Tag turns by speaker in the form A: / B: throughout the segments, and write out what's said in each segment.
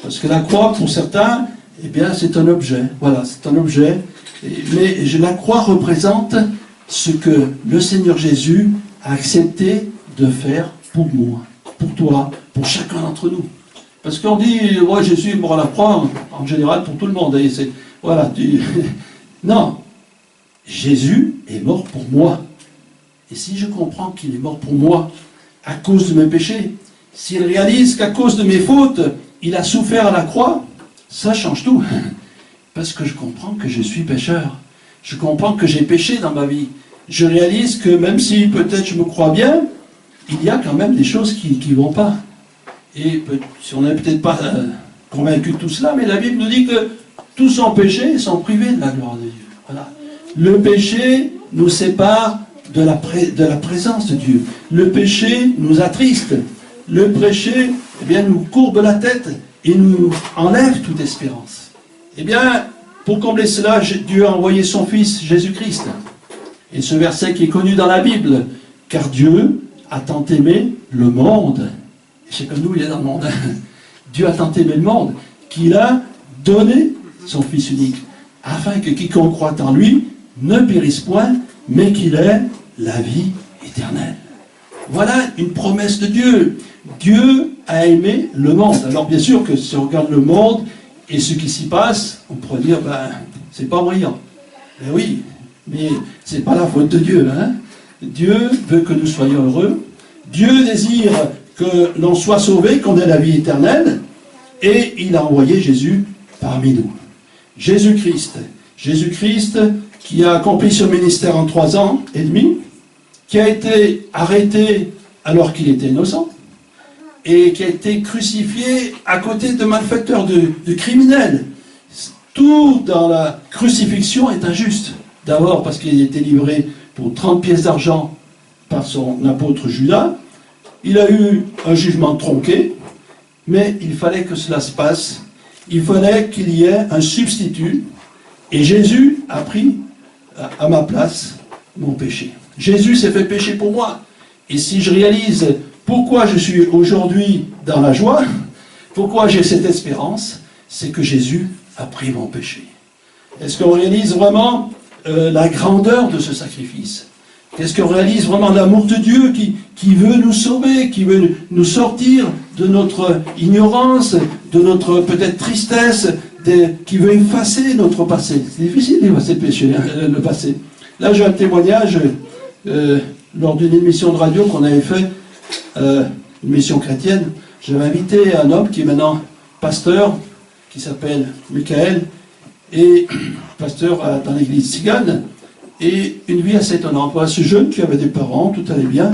A: Parce que la croix, pour certains, eh bien, c'est un objet. Voilà, c'est un objet. Mais la croix représente ce que le Seigneur Jésus a accepté de faire pour moi, pour toi, pour chacun d'entre nous. Parce qu'on dit, ouais, Jésus est mort à la croix, en général, pour tout le monde. Et voilà, non, Jésus est mort pour moi. Et si je comprends qu'il est mort pour moi, à cause de mes péchés, s'il réalise qu'à cause de mes fautes, il a souffert à la croix, ça change tout. Parce que je comprends que je suis pécheur. Je comprends que j'ai péché dans ma vie. Je réalise que même si peut-être je me crois bien, il y a quand même des choses qui ne vont pas. Et si on n'est peut-être pas convaincu de tout cela, mais la Bible nous dit que tous sont péchés et sont privés de la gloire de Dieu. Voilà. Le péché nous sépare de la présence de Dieu. Le péché nous attriste. Le péché, eh bien, nous courbe la tête et nous enlève toute espérance. Eh bien, pour combler cela, Dieu a envoyé son Fils, Jésus-Christ. Et ce verset qui est connu dans la Bible, « Car Dieu a tant aimé le monde ». C'est comme nous, il est dans le monde. Dieu a tant aimé le monde qu'il a donné son Fils unique, afin que quiconque croit en lui ne périsse point, mais qu'il ait la vie éternelle. Voilà une promesse de Dieu. Dieu a aimé le monde. Alors bien sûr que si on regarde le monde et ce qui s'y passe, on pourrait dire, ben, c'est pas brillant. Ben oui, mais c'est pas la faute de Dieu. Hein? Dieu veut que nous soyons heureux. Dieu désire que l'on soit sauvé, qu'on ait la vie éternelle, et il a envoyé Jésus parmi nous. Jésus-Christ qui a accompli ce ministère en 3 ans et demi, qui a été arrêté alors qu'il était innocent, et qui a été crucifié à côté de malfaiteurs, de criminels. Tout dans la crucifixion est injuste. D'abord parce qu'il a été livré pour 30 pièces d'argent par son apôtre Judas. Il a eu un jugement tronqué, mais il fallait que cela se passe. Il fallait qu'il y ait un substitut. Et Jésus a pris à ma place mon péché. Jésus s'est fait pécher pour moi. Et si je réalise pourquoi je suis aujourd'hui dans la joie, pourquoi j'ai cette espérance, c'est que Jésus a pris mon péché. Est-ce qu'on réalise vraiment la grandeur de ce sacrifice? Est-ce qu'on réalise vraiment l'amour de Dieu qui veut nous sauver, qui veut nous sortir de notre ignorance, de notre peut-être tristesse, qui veut effacer notre passé? C'est difficile d'effacer le péché, le passé. Là, j'ai un témoignage lors d'une émission de radio qu'on avait fait, une émission chrétienne. J'avais invité un homme qui est maintenant pasteur, qui s'appelle Michael, et pasteur dans l'église Tzigane. Et une vie assez étonnante. Voilà, ce jeune qui avait des parents, tout allait bien.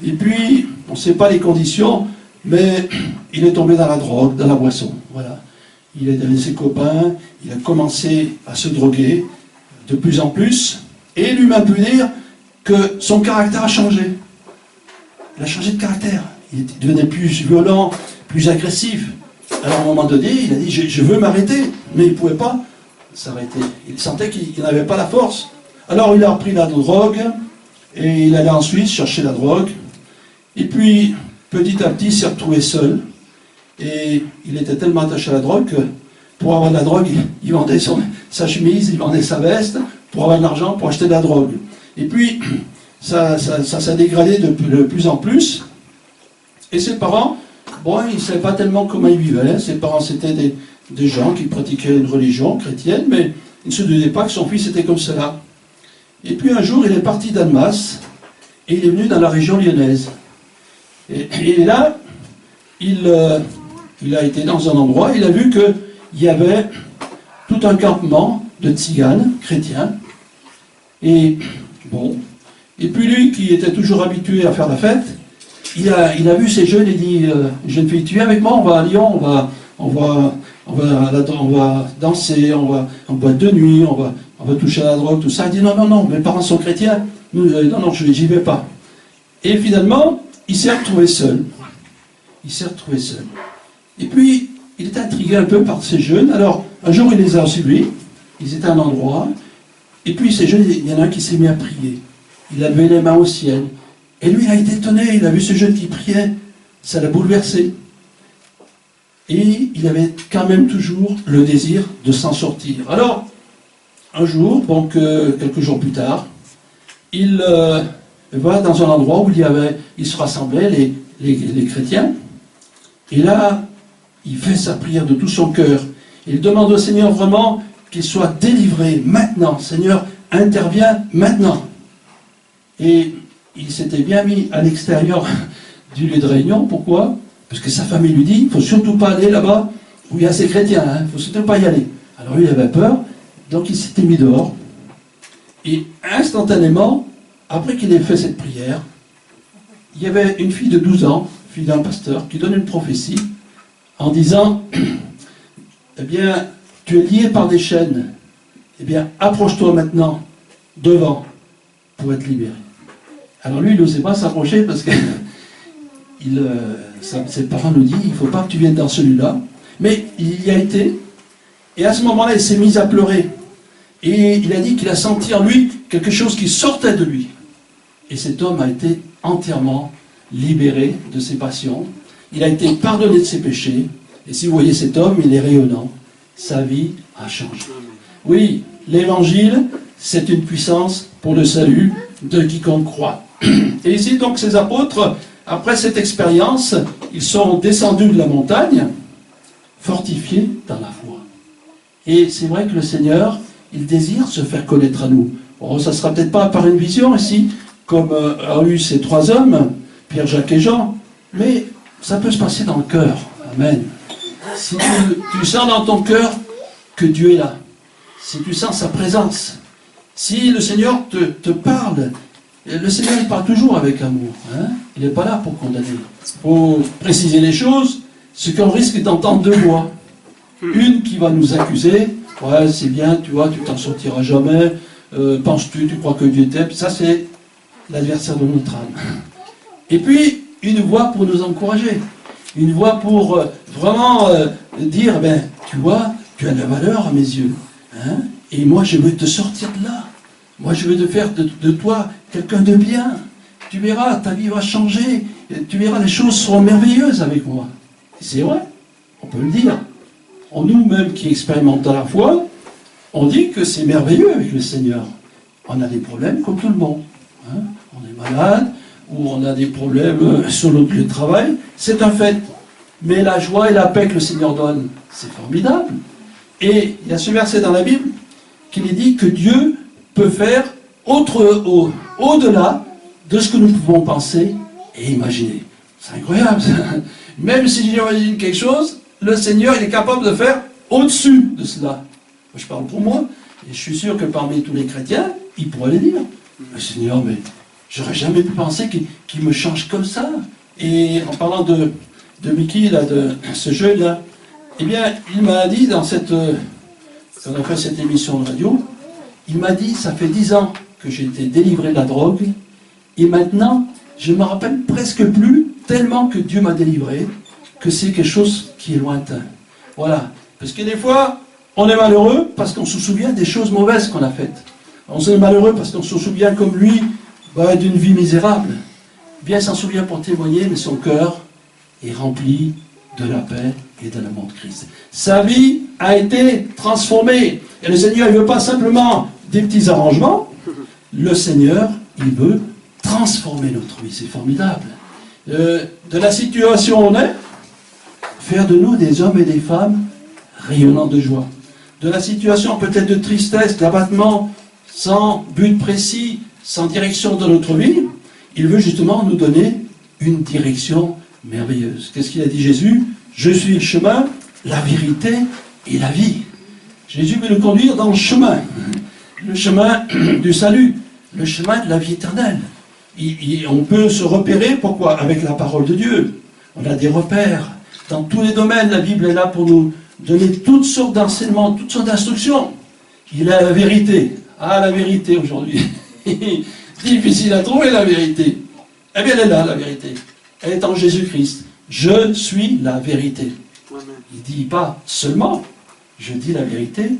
A: Et puis, on ne sait pas les conditions, mais il est tombé dans la drogue, dans la boisson. Voilà. Il est avec ses copains, il a commencé à se droguer de plus en plus. Et lui-même peut dire que son caractère a changé. Il a changé de caractère. Il devenait plus violent, plus agressif. Alors à un moment donné, il a dit, je veux m'arrêter. Mais il ne pouvait pas s'arrêter. Il sentait qu'il n'avait pas la force. Alors il a repris la drogue, et il allait en Suisse chercher la drogue. Et puis, petit à petit, il s'est retrouvé seul. Et il était tellement attaché à la drogue que, pour avoir de la drogue, il vendait sa chemise, il vendait sa veste, pour avoir de l'argent, pour acheter de la drogue. Et puis, ça s'est dégradé de plus en plus. Et ses parents, bon, ils ne savaient pas tellement comment ils vivaient. Ses parents, c'était des gens qui pratiquaient une religion chrétienne, mais ils ne se doutaient pas que son fils était comme cela. Et puis un jour, il est parti d'Annemasse, et il est venu dans la région lyonnaise. Et là, il a été dans un endroit, il a vu qu'il y avait tout un campement de tziganes chrétiens. Et bon, et puis lui, qui était toujours habitué à faire la fête, il a vu ces jeunes et dit, jeune fille, tu viens avec moi, on va à Lyon, on va danser, on va en boîte de nuit, on va toucher à la drogue, tout ça. Il dit non, mes parents sont chrétiens, non, j'y vais pas. Et finalement, il s'est retrouvé seul. Et puis, il était intrigué un peu par ces jeunes. Alors, un jour, il les a suivis, ils étaient à un endroit, et puis ces jeunes, il y en a un qui s'est mis à prier. Il a levé les mains au ciel. Et lui, il a été étonné, il a vu ce jeune qui priait, ça l'a bouleversé. Et il avait quand même toujours le désir de s'en sortir. Alors, un jour, donc quelques jours plus tard, il va dans un endroit où il se rassemblaient les chrétiens. Et là, il fait sa prière de tout son cœur. Il demande au Seigneur vraiment qu'il soit délivré maintenant. Seigneur, interviens maintenant. Et il s'était bien mis à l'extérieur du lieu de réunion. Pourquoi? Parce que sa famille lui dit, il ne faut surtout pas aller là-bas où il y a ces chrétiens. Il ne faut surtout pas y aller. Alors lui, il avait peur. Donc il s'était mis dehors. Et instantanément, après qu'il ait fait cette prière, il y avait une fille de 12 ans, fille d'un pasteur, qui donne une prophétie en disant, eh bien, tu es lié par des chaînes. Eh bien, approche-toi maintenant devant pour être libéré. Alors lui, il n'osait pas s'approcher parce que ses parents nous disent, il ne faut pas que tu viennes dans celui-là. Mais il y a été. Et à ce moment-là, il s'est mis à pleurer. Et il a dit qu'il a senti en lui quelque chose qui sortait de lui. Et cet homme a été entièrement libéré de ses passions. Il a été pardonné de ses péchés. Et si vous voyez cet homme, il est rayonnant. Sa vie a changé. Oui, l'évangile, c'est une puissance pour le salut de quiconque croit. Et ici, donc, ces apôtres, après cette expérience, ils sont descendus de la montagne, fortifiés dans la foi. Et c'est vrai que le Seigneur, il désire se faire connaître à nous. Bon, ça ne sera peut-être pas par une vision ici, comme ont eu ces trois hommes, Pierre, Jacques et Jean, mais ça peut se passer dans le cœur. Amen. Si tu sens dans ton cœur que Dieu est là, si tu sens sa présence, si le Seigneur te parle, le Seigneur il parle toujours avec amour. Hein? Il n'est pas là pour condamner. Il faut préciser les choses, ce qu'on risque d'entendre deux voix. Une qui va nous accuser, ouais c'est bien, tu vois, tu t'en sortiras jamais, penses-tu, tu crois que Dieu t'aime, ça c'est l'adversaire de notre âme. Et puis, une voix pour nous encourager, une voix pour vraiment dire, ben, tu vois, tu as de la valeur à mes yeux, hein, et moi je veux te sortir de là, moi je veux te faire de toi quelqu'un de bien, tu verras, ta vie va changer, tu verras, les choses seront merveilleuses avec moi. C'est vrai, on peut le dire. Nous-mêmes qui expérimentons la foi, on dit que c'est merveilleux avec le Seigneur. On a des problèmes comme tout le monde. Hein? On est malade, ou on a des problèmes sur notre lieu de travail, c'est un fait. Mais la joie et la paix que le Seigneur donne, c'est formidable. Et il y a ce verset dans la Bible qui nous dit que Dieu peut faire au-delà de ce que nous pouvons penser et imaginer. C'est incroyable ça. Même si j'imagine quelque chose, le Seigneur il est capable de faire au-dessus de cela. Je parle pour moi, et je suis sûr que parmi tous les chrétiens, ils pourraient le dire. Le Seigneur, mais j'aurais jamais pu penser qu'il me change comme ça. Et en parlant de Mickey, là, de ce jeune-là, eh bien, il m'a dit quand on a fait cette émission de radio, il m'a dit, ça fait 10 ans que j'ai été délivré de la drogue, et maintenant, je ne me rappelle presque plus, tellement que Dieu m'a délivré, que c'est quelque chose qui est lointain. Voilà. Parce que des fois, on est malheureux parce qu'on se souvient des choses mauvaises qu'on a faites. On est malheureux parce qu'on se souvient comme lui d'une vie misérable. Bien s'en souvient pour témoigner, mais son cœur est rempli de la paix et de l'amour de Christ. Sa vie a été transformée. Et le Seigneur, il ne veut pas simplement des petits arrangements. Le Seigneur, il veut transformer notre vie. C'est formidable. De la situation où on est, faire de nous des hommes et des femmes rayonnants de joie. De la situation peut-être de tristesse, d'abattement, sans but précis, sans direction dans notre vie, il veut justement nous donner une direction merveilleuse. Qu'est-ce qu'il a dit Jésus? Je suis le chemin, la vérité et la vie. Jésus veut nous conduire dans le chemin du salut, le chemin de la vie éternelle. On peut se repérer, pourquoi? Avec la parole de Dieu. On a des repères. Dans tous les domaines, la Bible est là pour nous donner toutes sortes d'enseignements, toutes sortes d'instructions. Il a la vérité. Ah, la vérité aujourd'hui. Difficile à trouver la vérité. Eh bien, elle est là, la vérité. Elle est en Jésus-Christ. Je suis la vérité. Il ne dit pas seulement, je dis la vérité,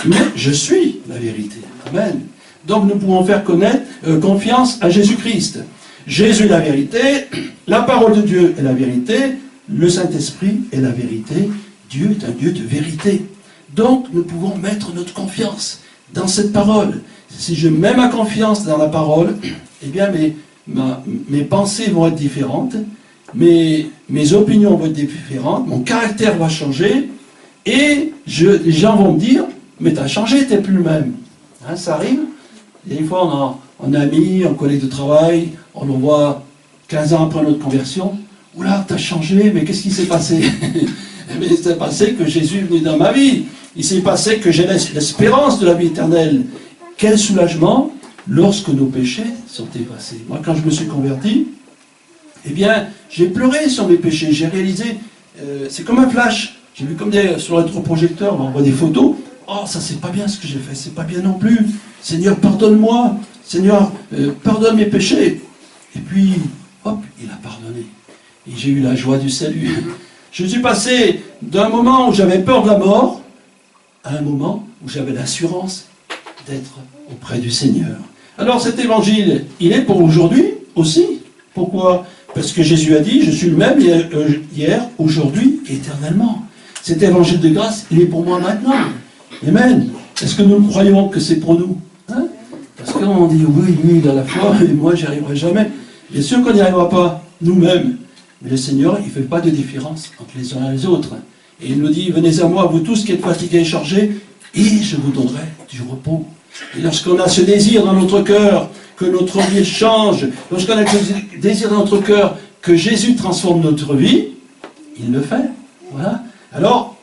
A: mais je suis la vérité. Amen. Donc nous pouvons faire confiance à Jésus-Christ. Jésus est la vérité, la parole de Dieu est la vérité, le Saint-Esprit est la vérité, Dieu est un Dieu de vérité. Donc, nous pouvons mettre notre confiance dans cette parole. Si je mets ma confiance dans la parole, eh bien, mes pensées vont être différentes, mes opinions vont être différentes, mon caractère va changer, et les gens vont me dire, mais tu as changé, tu n'es plus le même. Hein, ça arrive. Et des fois, on a un ami, un collègue de travail, on le voit 15 ans après notre conversion. Oula, tu as changé, mais qu'est-ce qui s'est passé? Mais il s'est passé que Jésus est venu dans ma vie. Il s'est passé que j'ai l'espérance de la vie éternelle. Quel soulagement lorsque nos péchés sont effacés. Moi, quand je me suis converti, eh bien, j'ai pleuré sur mes péchés. J'ai réalisé, c'est comme un flash. J'ai vu comme sur le rétroprojecteur, on voit des photos. Oh, ça c'est pas bien ce que j'ai fait, c'est pas bien non plus. Seigneur, pardonne-moi. Seigneur, pardonne mes péchés. Et puis, hop, il a pardonné. Et j'ai eu la joie du salut. Je suis passé d'un moment où j'avais peur de la mort à un moment où j'avais l'assurance d'être auprès du Seigneur. Alors cet évangile, il est pour aujourd'hui aussi. Pourquoi? Parce que Jésus a dit, je suis le même hier, aujourd'hui, éternellement. Cet évangile de grâce, il est pour moi maintenant. Amen. Est-ce que nous croyons que c'est pour nous? Hein? Parce qu'on dit, oui, lui, il a la foi, et moi, j'y arriverai jamais. Bien sûr qu'on n'y arrivera pas, nous-mêmes. Mais le Seigneur, il ne fait pas de différence entre les uns et les autres. Et il nous dit, venez à moi, vous tous qui êtes fatigués et chargés, et je vous donnerai du repos. Et lorsqu'on a ce désir dans notre cœur, que notre vie change, lorsqu'on a ce désir dans notre cœur, que Jésus transforme notre vie, il le fait. Voilà. Alors,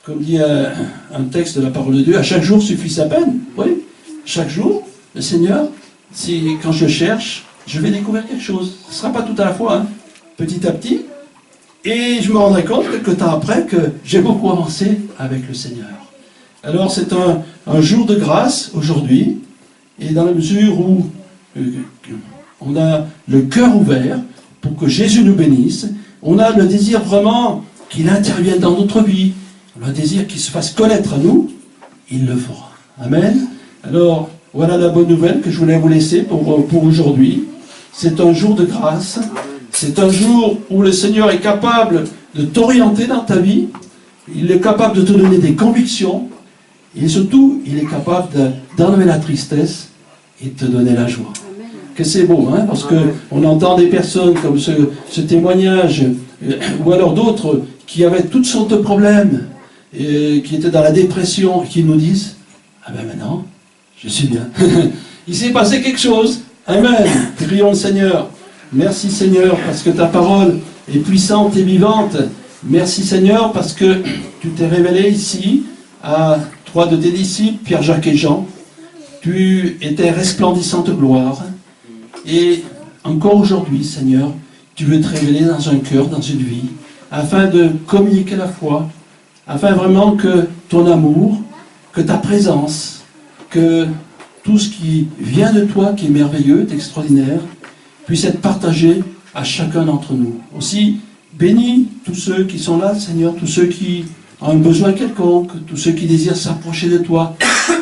A: comme dit un texte de la parole de Dieu, à chaque jour suffit sa peine. Oui, chaque jour, le Seigneur, quand je cherche, je vais découvrir quelque chose. Ce ne sera pas tout à la fois, hein, petit à petit. Et je me rendrai compte, quelques temps après, que j'ai beaucoup avancé avec le Seigneur. Alors c'est un jour de grâce aujourd'hui, et dans la mesure où on a le cœur ouvert pour que Jésus nous bénisse, on a le désir vraiment qu'il intervienne dans notre vie, on a le désir qu'il se fasse connaître à nous, il le fera. Amen. Alors voilà la bonne nouvelle que je voulais vous laisser pour aujourd'hui. C'est un jour de grâce, c'est un jour où le Seigneur est capable de t'orienter dans ta vie, il est capable de te donner des convictions, et surtout, il est capable d'enlever la tristesse et de te donner la joie. Amen. Que c'est beau, hein, parce qu'on entend des personnes comme ce témoignage, ou alors d'autres qui avaient toutes sortes de problèmes, et qui étaient dans la dépression, et qui nous disent, ah ben maintenant, je suis bien. Il s'est passé quelque chose. Amen. Prions le Seigneur. Merci Seigneur, parce que ta parole est puissante et vivante. Merci Seigneur, parce que tu t'es révélé ici à trois de tes disciples, Pierre, Jacques et Jean. Tu étais resplendissante gloire. Et encore aujourd'hui, Seigneur, tu veux te révéler dans un cœur, dans une vie, afin de communiquer la foi, afin vraiment que ton amour, que ta présence, que tout ce qui vient de toi, qui est merveilleux, extraordinaire, puisse être partagé à chacun d'entre nous. Aussi, bénis tous ceux qui sont là, Seigneur, tous ceux qui ont un besoin quelconque, tous ceux qui désirent s'approcher de toi,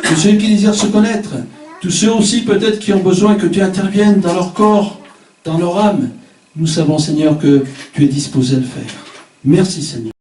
A: tous ceux qui désirent se connaître, tous ceux aussi peut-être qui ont besoin que tu interviennes dans leur corps, dans leur âme. Nous savons, Seigneur, que tu es disposé à le faire. Merci, Seigneur.